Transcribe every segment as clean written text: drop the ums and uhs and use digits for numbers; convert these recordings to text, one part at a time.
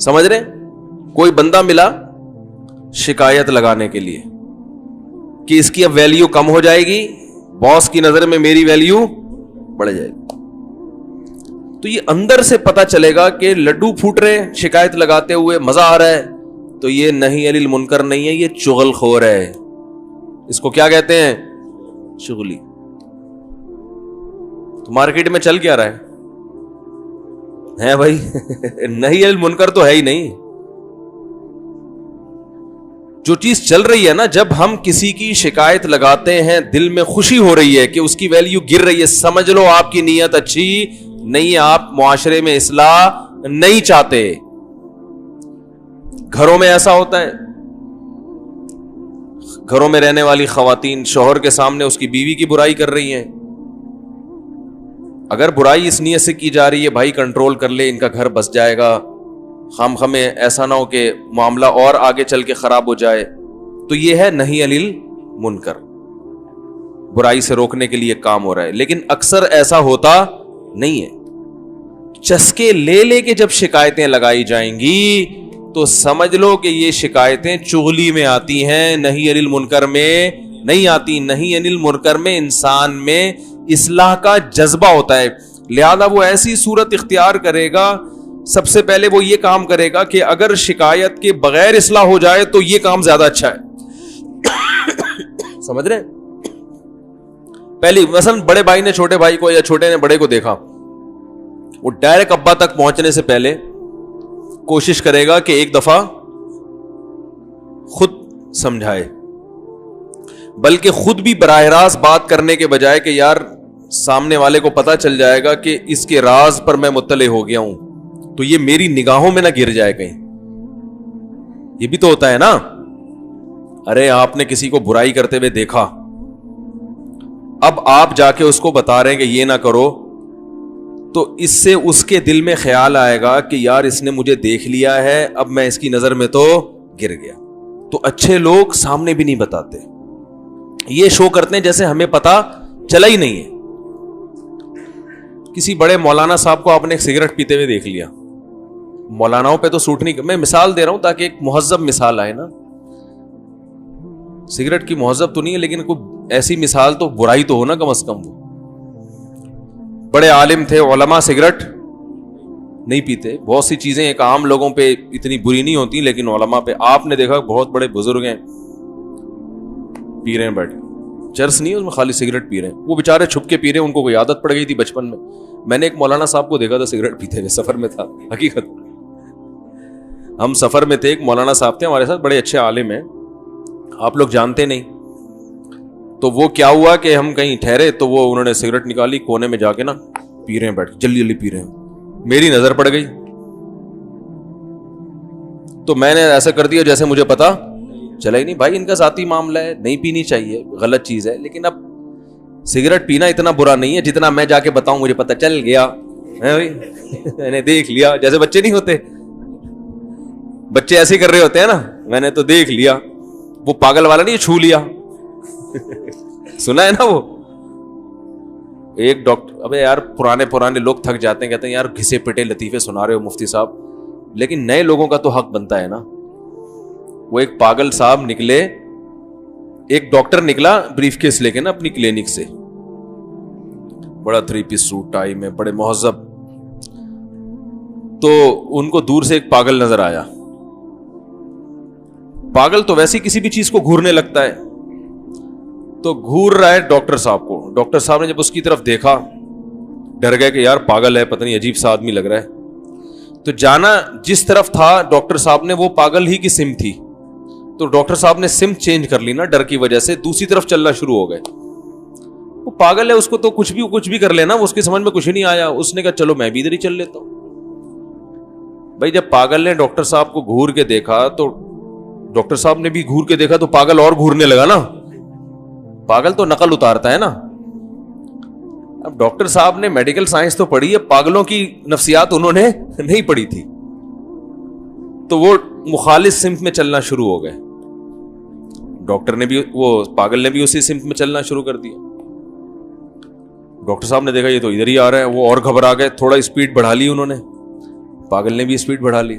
سمجھ رہے؟ کوئی بندہ ملا شکایت لگانے کے لیے کہ اس کی اب ویلیو کم ہو جائے گی, باس کی نظر میں میری ویلیو بڑھ جائے گی. تو یہ اندر سے پتا چلے گا کہ لڈو پھوٹ رہے شکایت لگاتے ہوئے, مزہ آ رہا ہے, تو یہ نہی عن المنکر نہیں ہے, یہ چغل خور ہے. اس کو کیا کہتے ہیں؟ چغلی. تو مارکیٹ میں چل کیا رہا ہے بھائی؟ نہی عن المنکر تو ہے ہی نہیں. جو چیز چل رہی ہے نا, جب ہم کسی کی شکایت لگاتے ہیں دل میں خوشی ہو رہی ہے کہ اس کی ویلیو گر رہی ہے, سمجھ لو آپ کی نیت اچھی نہیں ہے, آپ معاشرے میں اصلاح نہیں چاہتے. گھروں میں ایسا ہوتا ہے, گھروں میں رہنے والی خواتین شوہر کے سامنے اس کی بیوی کی برائی کر رہی ہیں. اگر برائی اس نیت سے کی جا رہی ہے بھائی کنٹرول کر لے, ان کا گھر بس جائے گا, خام خمیں ایسا نہ ہو کہ معاملہ اور آگے چل کے خراب ہو جائے, تو یہ ہے نہی عن المنکر, برائی سے روکنے کے لیے کام ہو رہا ہے. لیکن اکثر ایسا ہوتا نہیں ہے. چسکے لے لے کے جب شکایتیں لگائی جائیں گی تو سمجھ لو کہ یہ شکایتیں چغلی میں آتی ہیں, نہی عن المنکر میں نہیں آتی. نہی عن المنکر میں انسان میں اصلاح کا جذبہ ہوتا ہے, لہذا وہ ایسی صورت اختیار کرے گا, سب سے پہلے وہ یہ کام کرے گا کہ اگر شکایت کے بغیر اصلاح ہو جائے تو یہ کام زیادہ اچھا ہے. سمجھ رہے؟ پہلی مثلا بڑے بھائی نے چھوٹے بھائی کو یا چھوٹے نے بڑے کو دیکھا, وہ ڈائریکٹ ابا تک پہنچنے سے پہلے کوشش کرے گا کہ ایک دفعہ خود سمجھائے, بلکہ خود بھی براہ راست بات کرنے کے بجائے کہ یار سامنے والے کو پتا چل جائے گا کہ اس کے راز پر میں مطلع ہو گیا ہوں, تو یہ میری نگاہوں میں نہ گر جائے کہیں. یہ بھی تو ہوتا ہے نا. ارے آپ نے کسی کو برائی کرتے ہوئے دیکھا, اب آپ جا کے اس کو بتا رہے ہیں کہ یہ نہ کرو, تو اس سے اس کے دل میں خیال آئے گا کہ یار اس نے مجھے دیکھ لیا ہے, اب میں اس کی نظر میں تو گر گیا. تو اچھے لوگ سامنے بھی نہیں بتاتے, یہ شو کرتے ہیں جیسے ہمیں پتا چلا ہی نہیں ہے. کسی بڑے مولانا صاحب کو آپ نے ایک سگریٹ پیتے ہوئے دیکھ لیا, مولاناؤں پہ تو سوٹ نہیں, میں مثال دے رہا ہوں تاکہ ایک مہذب مثال آئے نا. سگریٹ کی مہذب تو نہیں ہے لیکن کوئی ایسی مثال تو برائی تو ہو نا کم از کم. وہ بڑے عالم تھے, علماء سگریٹ نہیں پیتے, بہت سی چیزیں ایک عام لوگوں پہ اتنی بری نہیں ہوتی لیکن علماء پہ. آپ نے دیکھا بہت بڑے بزرگ ہیں پی رہے ہیں بیٹھے, چرس نہیں ہے اس میں, خالی سگریٹ پی رہے ہیں. وہ بےچارے چھپ کے پی رہے ہیں, ان کو کوئی عادت پڑ گئی تھی بچپن میں. میں نے ایک مولانا صاحب کو دیکھا تھا سگریٹ پیتے ہوئے, سفر میں تھا, حقیقت ہم سفر میں تھے, ایک مولانا صاحب تھے ہمارے ساتھ, بڑے اچھے عالم ہیں, آپ لوگ جانتے نہیں. تو وہ کیا ہوا کہ ہم کہیں ٹھہرے تو وہ انہوں نے سگریٹ نکالی, کونے میں جا کے نا پی رہے ہیں بیٹھ, جلدی جلدی پی رہے ہیں. میری نظر پڑ گئی تو میں نے ایسا کر دیا جیسے مجھے پتا چلا ہی نہیں. بھائی ان کا ذاتی معاملہ ہے, نہیں پینی چاہیے, غلط چیز ہے, لیکن اب سگریٹ پینا اتنا برا نہیں ہے جتنا میں جا کے بتاؤں مجھے پتا چل گیا, میں نے دیکھ لیا. جیسے بچے نہیں ہوتے, بچے ایسے کر رہے ہوتے ہیں نا, میں نے تو دیکھ لیا. وہ پاگل والا نہیں, چھو لیا. سنا ہے نا وہ ایک ڈاکٹر, ابے یار پرانے لوگ تھک جاتے ہیں, کہتے ہیں یار گھسے پٹے لطیفے سنا رہے ہو مفتی صاحب, لیکن نئے لوگوں کا تو حق بنتا ہے نا. وہ ایک پاگل صاحب نکلے, ایک ڈاکٹر نکلا بریف کیس لے کے نا اپنی کلینک سے, بڑا 3 پیس سوٹ ٹائی میں, بڑے مہذب. تو ان کو دور سے ایک پاگل نظر آیا. پاگل تو ویسے کسی بھی چیز کو گھورنے لگتا ہے, تو گھور رہا ہے ڈاکٹر صاحب کو. ڈاکٹر صاحب نے جب اس کی طرف دیکھا ڈر گئے کہ یار پاگل ہے, پتہ نہیں عجیب سا آدمی لگ رہا ہے. تو جانا جس طرف تھا ڈاکٹر صاحب نے وہ پاگل ہی کی سمت تھی, تو ڈاکٹر صاحب نے سمت چینج کر لی نا ڈر کی وجہ سے, دوسری طرف چلنا شروع ہو گئے. وہ پاگل ہے, اس کو تو کچھ بھی کر لینا, اس کی سمجھ میں کچھ نہیں آیا. اس نے کہا چلو میں بھی ادھر ہی چل لیتا ہوں. بھائی جب پاگل نے ڈاکٹر صاحب کو گھور کے دیکھا تو ڈاکٹر صاحب نے بھی گھور کے دیکھا, تو پاگل اور گھورنے لگا نا. پاگل تو نقل اتارتا ہے نا. اب ڈاکٹر صاحب نے میڈیکل سائنس تو پڑھی ہے, پاگلوں کی نفسیات انہوں نے نہیں پڑھی تھی, تو وہ مخالف سمت میں چلنا شروع ہو گئے. ڈاکٹر نے بھی, وہ پاگل نے بھی اسی سمت میں چلنا شروع کر دیا. ڈاکٹر صاحب نے دیکھا یہ تو ادھر ہی آ رہا ہے, وہ اور گھبرا گئے, تھوڑا اسپیڈ بڑھا لی انہوں نے, پاگل نے بھی اسپیڈ بڑھا لی.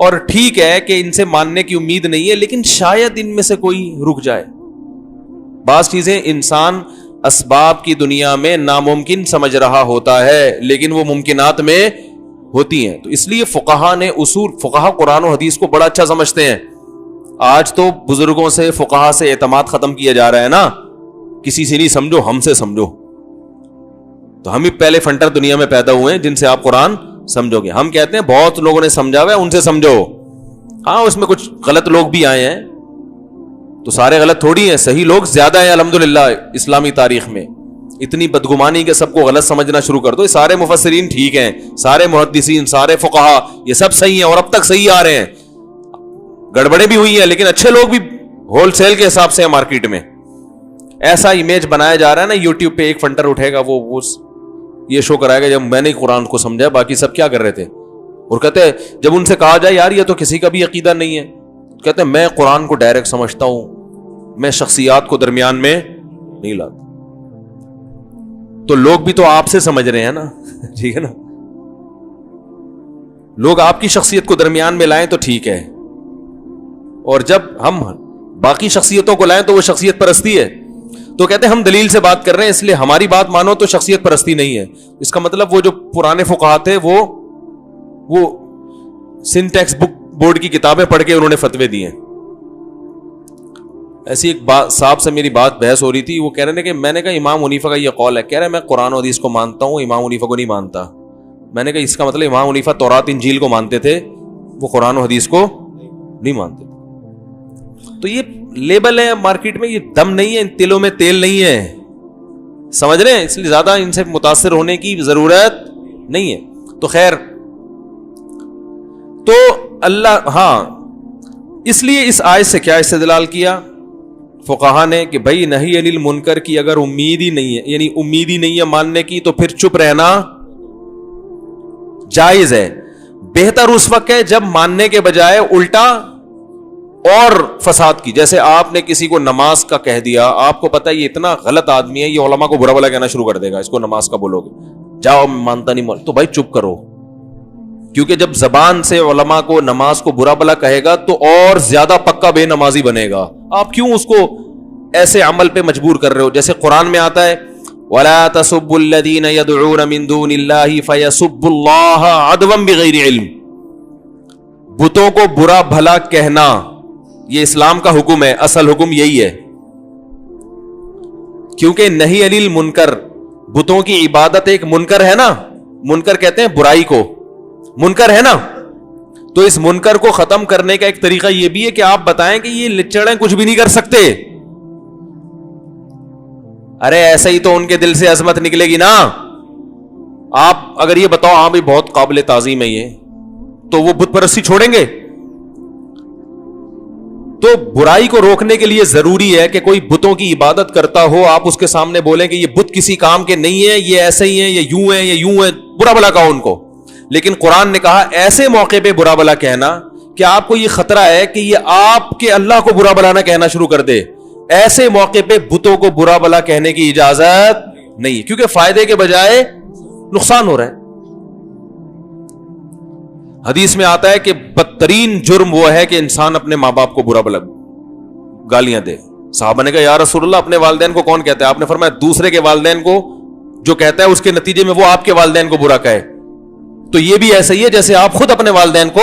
اور ٹھیک ہے کہ ان سے ماننے کی امید نہیں ہے, لیکن شاید ان میں سے کوئی رک جائے. بعض چیزیں انسان اسباب کی دنیا میں ناممکن سمجھ رہا ہوتا ہے لیکن وہ ممکنات میں ہوتی ہیں. تو اس لیے فقہا نے فقہا قرآن و حدیث کو بڑا اچھا سمجھتے ہیں. آج تو بزرگوں سے فقہا سے اعتماد ختم کیا جا رہا ہے نا, کسی سے نہیں سمجھو, ہم سے سمجھو. تو ہم ہی پہلے فنٹر دنیا میں پیدا ہوئے ہیں جن سے آپ قرآن سمجھو گے. ہم کہتے ہیں بہت لوگوں نے سمجھا ہوا ہے, ان سے سمجھو. ہاں اس میں کچھ غلط لوگ بھی آئے ہیں, تو سارے غلط تھوڑی ہیں, صحیح لوگ زیادہ ہیں الحمدللہ. اسلامی تاریخ میں اتنی بدگمانی کہ سب کو غلط سمجھنا شروع کر دو. سارے مفسرین ٹھیک ہیں, سارے محدثین, سارے فقہا, یہ سب صحیح ہیں اور اب تک صحیح آ رہے ہیں. گڑبڑیں بھی ہوئی ہیں لیکن اچھے لوگ بھی ہول سیل کے حساب سے ہیں مارکیٹ میں. ایسا امیج بنایا جا رہا ہے نا, یوٹیوب پہ ایک فنٹر اٹھے گا, وہ یہ شو کرائے گا جب میں نے قرآن کو سمجھا, باقی سب کیا کر رہے تھے. اور کہتے ہیں جب ان سے کہا جائے یار یہ تو کسی کا بھی عقیدہ نہیں ہے, کہتے ہیں میں قرآن کو ڈائریکٹ سمجھتا ہوں, میں شخصیات کو درمیان میں نہیں لاتا. تو لوگ بھی تو آپ سے سمجھ رہے ہیں نا, ٹھیک ہے نا. لوگ آپ کی شخصیت کو درمیان میں لائیں تو ٹھیک ہے, اور جب ہم باقی شخصیتوں کو لائیں تو وہ شخصیت پرستی ہے. تو کہتے ہیں ہم دلیل سے بات کر رہے ہیں اس لیے ہماری بات مانو تو شخصیت پرستی نہیں ہے. اس کا مطلب وہ جو پرانے فقہا تھے وہ سنٹیکس بک بورڈ کی کتابیں پڑھ کے انہوں نے فتوے دیے. ایسی ایک صاحب سے میری بات بحث ہو رہی تھی, وہ کہہ رہے ہیں کہ میں نے کہا امام حنیفہ کا یہ قول ہے, کہہ رہے ہیں میں قرآن و حدیث کو مانتا ہوں, امام حنیفہ کو نہیں مانتا. میں نے کہا اس کا مطلب امام حنیفہ تورات انجیل کو مانتے تھے, وہ قرآن و حدیث کو نہیں مانتے تھے. تو یہ لیبل ہے مارکیٹ میں, یہ دم نہیں ہے, ان تلوں میں تیل نہیں ہے, سمجھ رہے ہیں, اس لیے زیادہ ان سے متاثر ہونے کی ضرورت نہیں ہے. تو خیر, تو اللہ, ہاں اس لیے اس آیت سے کیا استدلال کیا فقہا نے کہ بھائی نہی عن المنکر کی اگر امید ہی نہیں ہے, یعنی امید ہی نہیں ہے ماننے کی, تو پھر چپ رہنا جائز ہے. بہتر اس وقت ہے جب ماننے کے بجائے الٹا اور فساد کی. جیسے آپ نے کسی کو نماز کا کہہ دیا, آپ کو پتا ہے یہ اتنا غلط آدمی ہے, یہ علماء کو برا بھلا کہنا شروع کر دے گا, اس کو نماز کا بولو گے, جاؤ مانتا نہیں, تو بھائی چپ کرو. کیونکہ جب زبان سے علماء کو نماز کو برا بھلا کہے گا تو اور زیادہ پکا بے نمازی بنے گا. آپ کیوں اس کو ایسے عمل پہ مجبور کر رہے ہو؟ جیسے قرآن میں آتا ہے وَلَا تَسُبُّوا الَّذِينَ يَدْعُونَ مِن دُونِ اللَّهِ فَيَسُبُّوا اللَّهَ عَدْوًا بِغَيْرِ عِلْمٍ. بتوں کو برا بھلا کہنا یہ اسلام کا حکم ہے, اصل حکم یہی ہے. کیونکہ نہی عن المنکر, بتوں کی عبادت ایک منکر ہے نا, منکر کہتے ہیں برائی کو, منکر ہے نا. تو اس منکر کو ختم کرنے کا ایک طریقہ یہ بھی ہے کہ آپ بتائیں کہ یہ لچڑیں کچھ بھی نہیں کر سکتے. ارے ایسا ہی تو ان کے دل سے عظمت نکلے گی نا. آپ اگر یہ بتاؤ ہاں بھی بہت قابل تعظیم ہے یہ, تو وہ بت پرستی چھوڑیں گے؟ تو برائی کو روکنے کے لیے ضروری ہے کہ کوئی بتوں کی عبادت کرتا ہو, آپ اس کے سامنے بولیں کہ یہ بت کسی کام کے نہیں ہے, یہ ایسے ہی ہیں, یہ یوں ہیں, یہ یوں ہیں, برا بھلا کہو ان کو. لیکن قرآن نے کہا ایسے موقع پہ برا بھلا کہنا کہ آپ کو یہ خطرہ ہے کہ یہ آپ کے اللہ کو برا بھلا نہ کہنا شروع کر دے, ایسے موقع پہ بتوں کو برا بھلا کہنے کی اجازت نہیں, کیونکہ فائدے کے بجائے نقصان ہو رہا ہے. حدیث میں آتا ہے کہ بدترین جرم وہ ہے کہ انسان اپنے ماں باپ کو برا بھلا گالیاں دے. صحابہ نے کہا یا رسول اللہ اپنے والدین کو کون کہتا ہے؟ آپ نے فرمایا دوسرے کے والدین کو جو کہتا ہے اس کے نتیجے میں وہ آپ کے والدین کو برا کہے. تو یہ بھی ایسا ہی ہے جیسے آپ خود اپنے والدین کو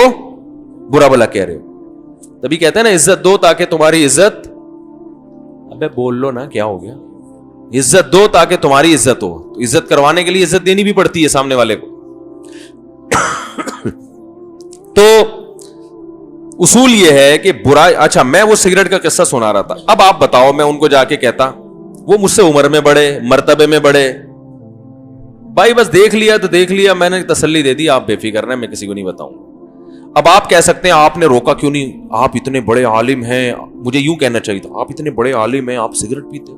برا بھلا کہہ رہے ہو. تبھی کہتے ہیں نا عزت دو تاکہ تمہاری عزت, ابے بول لو نا کیا ہو گیا, عزت دو تاکہ تمہاری عزت ہو. تو عزت کروانے کے لیے عزت دینی بھی پڑتی ہے سامنے والے کو. تو اصول یہ ہے کہ برائی, اچھا میں وہ سگریٹ کا قصہ سنا رہا تھا, اب آپ بتاؤ میں ان کو جا کے کہتا, وہ مجھ سے عمر میں بڑے, مرتبے میں بڑے, بھائی بس دیکھ لیا تو دیکھ لیا, میں نے تسلی دے دی, آپ بے فکر رہیں, میں کسی کو نہیں بتاؤں. اب آپ کہہ سکتے ہیں آپ نے روکا کیوں نہیں, آپ اتنے بڑے عالم ہیں, مجھے یوں کہنا چاہیے تھا آپ اتنے بڑے عالم ہیں, آپ سگریٹ پیتے.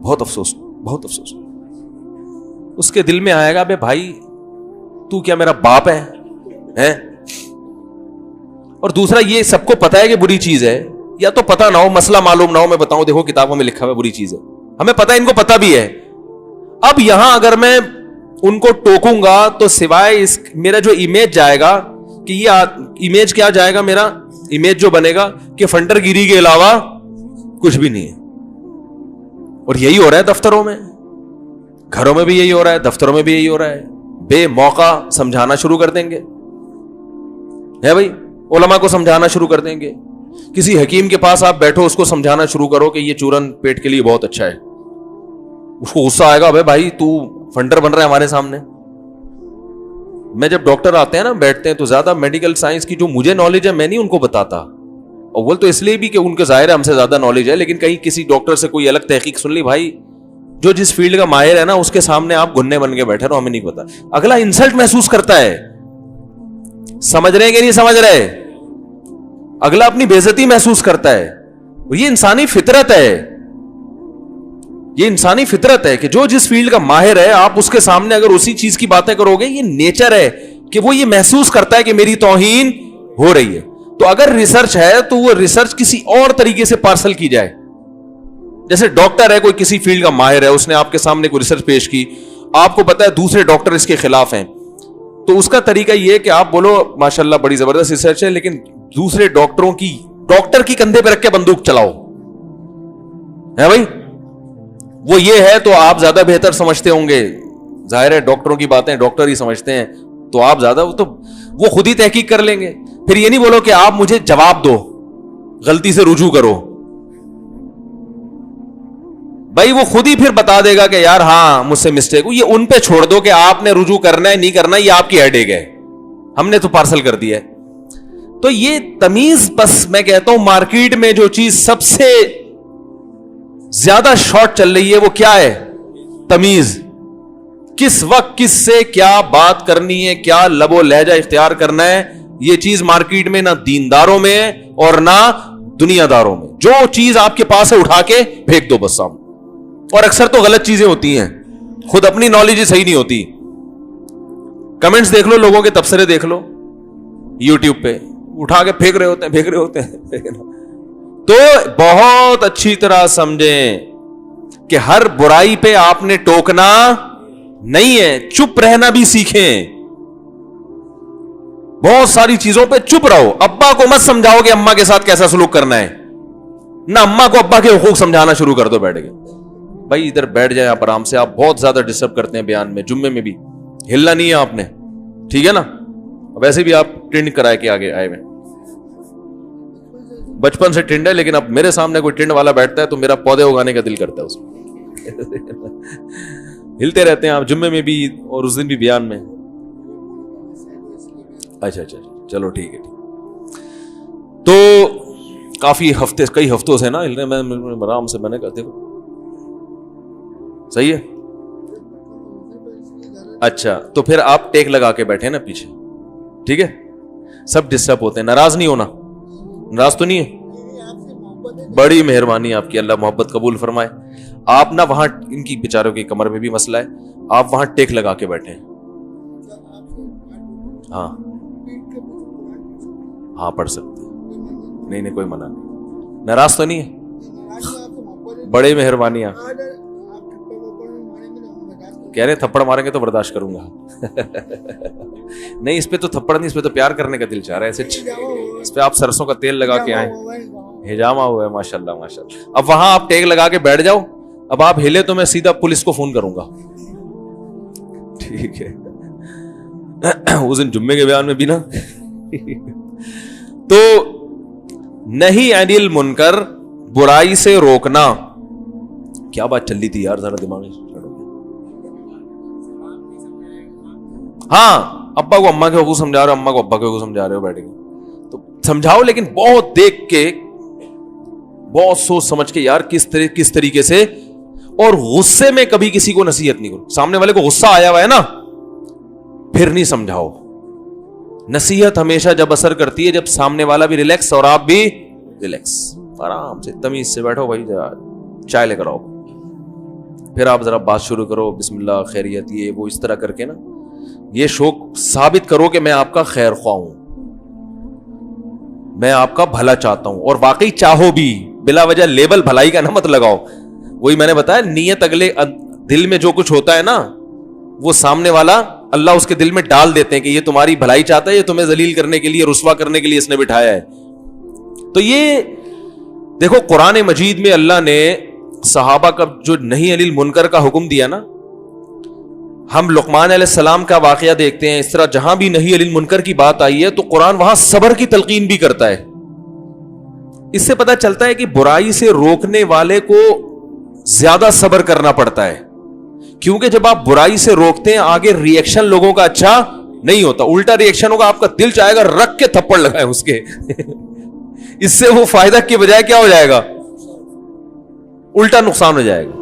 بہت افسوس, بہت افسوس. اس کے دل میں آئے گا بے بھائی تو کیا میرا باپ ہے؟ اور دوسرا یہ سب کو پتا ہے کہ بری چیز ہے, یا تو پتا نہ ہو, مسئلہ معلوم نہ ہو, میں بتاؤں دیکھو کتابوں میں لکھا ہوا بری چیز ہے, ہمیں پتا ہے, ان کو پتا بھی ہے. اب یہاں اگر میں ان کو ٹوکوں گا تو سوائے اس میرا جو امیج جائے گا کہ یہ امیج کیا جائے گا, میرا امیج جو بنے گا کہ فنڈر گیری کے علاوہ کچھ بھی نہیں ہے. اور یہی ہو رہا ہے دفتروں میں, گھروں میں بھی یہی ہو رہا ہے, دفتروں میں بھی یہی ہو رہا ہے. بے موقع سمجھانا شروع کر دیں گے, ہے بھائی, علماء کو سمجھانا شروع کر دیں گے. کسی حکیم کے پاس آپ بیٹھو, اس کو سمجھانا شروع کرو کہ یہ چورن پیٹ کے لیے بہت اچھا ہے, اس کو غصہ آئے گا, بھائی تو فنڈر بن رہا ہے ہمارے سامنے. میں جب ڈاکٹر آتے ہیں نا, بیٹھتے ہیں, تو زیادہ میڈیکل سائنس کی جو مجھے نالج ہے میں نہیں ان کو بتاتا. اول تو اس لیے بھی کہ ان کے ظاہر ہے ہم سے زیادہ نالج ہے, لیکن کہیں کسی ڈاکٹر سے کوئی الگ تحقیق سن لی, بھائی جو جس فیلڈ کا ماہر ہے نا اس کے سامنے آپ گھننے بن کے بیٹھے رہو, ہمیں نہیں پتا. اگلا انسلٹ محسوس کرتا ہے, سمجھ رہے ہیں کہ نہیں سمجھ رہے, اگلا اپنی بے عزتی محسوس کرتا ہے. یہ انسانی فطرت ہے, یہ انسانی فطرت ہے کہ جو جس فیلڈ کا ماہر ہے آپ اس کے سامنے اگر اسی چیز کی باتیں کرو گے, یہ نیچر ہے کہ وہ یہ محسوس کرتا ہے کہ میری توہین ہو رہی ہے. تو اگر ریسرچ ہے تو وہ ریسرچ کسی اور طریقے سے پارسل کی جائے. جیسے ڈاکٹر ہے, کوئی کسی فیلڈ کا ماہر ہے, اس نے آپ کے سامنے کوئی ریسرچ پیش کی, آپ کو پتا ہے دوسرے ڈاکٹر اس کے خلاف ہیں, تو اس کا طریقہ یہ کہ آپ بولو ماشاءاللہ بڑی زبردست ریسرچ ہے, لیکن دوسرے ڈاکٹروں کی, ڈاکٹر کی کندھے پہ رکھ کے بندوق چلاؤ, ہے بھائی, وہ یہ ہے تو آپ زیادہ بہتر سمجھتے ہوں گے. ظاہر ہے ڈاکٹروں کی باتیں ڈاکٹر ہی سمجھتے ہیں, تو آپ زیادہ, وہ خود ہی تحقیق کر لیں گے. پھر یہ نہیں بولو کہ آپ مجھے جواب دو, غلطی سے رجوع کرو, بھائی وہ خود ہی پھر بتا دے گا کہ یار ہاں مجھ سے مسٹیک ہو. یہ ان پہ چھوڑ دو کہ آپ نے رجوع کرنا ہے نہیں کرنا, یہ آپ کی ہیڈیک ہے, ہم نے تو پارسل کر دیا ہے. تو یہ تمیز, بس میں کہتا ہوں مارکیٹ میں جو چیز سب سے زیادہ شارٹ چل رہی ہے وہ کیا ہے؟ تمیز. کس وقت کس سے کیا بات کرنی ہے, کیا لب و لہجہ اختیار کرنا ہے, یہ چیز مارکیٹ میں نہ دینداروں میں ہے اور نہ دنیا داروں میں. جو چیز آپ کے پاس ہے اٹھا کے پھینک دو بس سامنے. اور اکثر تو غلط چیزیں ہوتی ہیں, خود اپنی نالج صحیح نہیں ہوتی. کمنٹس دیکھ لو, لوگوں کے تبصرے دیکھ لو یوٹیوب پہ, اٹھا کے پھینک رہے ہوتے ہیں. تو بہت اچھی طرح سمجھیں کہ ہر برائی پہ آپ نے ٹوکنا نہیں ہے, چپ رہنا بھی سیکھیں. بہت ساری چیزوں پہ چپ رہو. ابا کو مت سمجھاؤ کہ اماں کے ساتھ کیسا سلوک کرنا ہے, نہ اماں کو ابا کے حقوق سمجھانا شروع کر دو بیٹھ کے. بھائی ادھر بیٹھ جائیں آپ آرام سے, آپ بہت زیادہ ڈسٹرب کرتے ہیں بیان میں. جمعے میں بھی ہلنا نہیں ہے آپ نے, ٹھیک ہے نا. ویسے بھی آپ ٹنڈ کرائے کے آگے آئے ہوئے, بچپن سے ٹنڈ ہے, لیکن اب میرے سامنے کوئی ٹنڈ والا بیٹھتا ہے تو میرا پودے اگانے کا دل کرتا ہے اس میں. ہلتے رہتے ہیں آپ جمعے میں بھی اور اس دن بھی بیان میں. اچھا چلو ٹھیک ہے. تو کافی ہفتے, کئی ہفتوں سے نا ہلنے میں آرام سے, میں نے کہا دیکھو صحیح ہے. اچھا تو پھر آپ ٹیک لگا کے بیٹھے نا پیچھے, ٹھیک ہے. سب ڈسٹرب ہوتے ہیں, ناراض نہیں ہونا, ناراض تو نہیں ہے, بڑی مہربانی آپ کی, اللہ محبت قبول فرمائے. آپ نہ وہاں, ان کی بیچاروں کی کمر میں بھی مسئلہ ہے, آپ وہاں ٹیک لگا کے بیٹھے ہیں. ہاں پڑھ سکتے ہیں, نہیں کوئی منع نہیں, ناراض تو نہیں ہے, بڑی مہربانی. کہہ رہے تھپڑ ماریں گے تو برداشت کروں گا. نہیں اس پہ تو تھپڑ نہیں, اس پہ تو پیار کرنے کا دل چاہ رہا ہے. اس پہ آپ سرسوں کا تیل لگا کے آئیں, ہجامہ ہوا ہے ماشاءاللہ ماشاءاللہ. اب وہاں آپ ٹیک لگا کے بیٹھ جاؤ, اب آپ ہلے تو میں سیدھا پولیس کو فون کروں گا, ٹھیک ہے. اس دن جمعے کے بیان میں بھی نا. تو نہیں عن المنکر, برائی سے روکنا. کیا بات چل رہی تھی یار, ذرا دماغ میں. ہاں ابا کو اماں کے حقوق سمجھا رہے ہو, اماں کو ابا کے حقوق سمجھا رہے ہو, بیٹھ کے تو سمجھاؤ, لیکن بہت دیکھ کے, بہت سوچ سمجھ کے یار, کس طریقے سے. اور غصے میں کبھی کسی کو نصیحت نہیں کرو. سامنے والے کو غصہ آیا ہوا ہے نا, پھر نہیں سمجھاؤ. نصیحت ہمیشہ جب اثر کرتی ہے جب سامنے والا بھی ریلیکس اور آپ بھی ریلیکس, آرام سے تمیز سے بیٹھو. بھائی چائے لے کر آؤ, پھر آپ ذرا بات شروع کرو, بسم اللہ خیریت, یہ وہ اس طرح کر کے نا, یہ شوق ثابت کرو کہ میں آپ کا خیر خواہ ہوں, میں آپ کا بھلا چاہتا ہوں. اور واقعی چاہو بھی, بلا وجہ لیبل بھلائی کا نہ مت لگاؤ. وہی میں نے بتایا, نیت اگلے دل میں جو کچھ ہوتا ہے نا وہ سامنے والا اللہ اس کے دل میں ڈال دیتے ہیں کہ یہ تمہاری بھلائی چاہتا ہے, یہ تمہیں ذلیل کرنے کے لیے, رسوا کرنے کے لیے اس نے بٹھایا ہے. تو یہ دیکھو قرآن مجید میں اللہ نے صحابہ کا جو نہیں علی المنکر کا حکم دیا نا, ہم لقمان علیہ السلام کا واقعہ دیکھتے ہیں, اس طرح جہاں بھی نہیں علی المنکر کی بات آئی ہے تو قرآن وہاں صبر کی تلقین بھی کرتا ہے. اس سے پتہ چلتا ہے کہ برائی سے روکنے والے کو زیادہ صبر کرنا پڑتا ہے, کیونکہ جب آپ برائی سے روکتے ہیں آگے ری ایکشن لوگوں کا اچھا نہیں ہوتا, الٹا ری ایکشن ہوگا, آپ کا دل چاہے گا رکھ کے تھپڑ لگائے اس کے اس سے وہ فائدہ کے بجائے کیا ہو جائے گا, الٹا نقصان ہو جائے گا.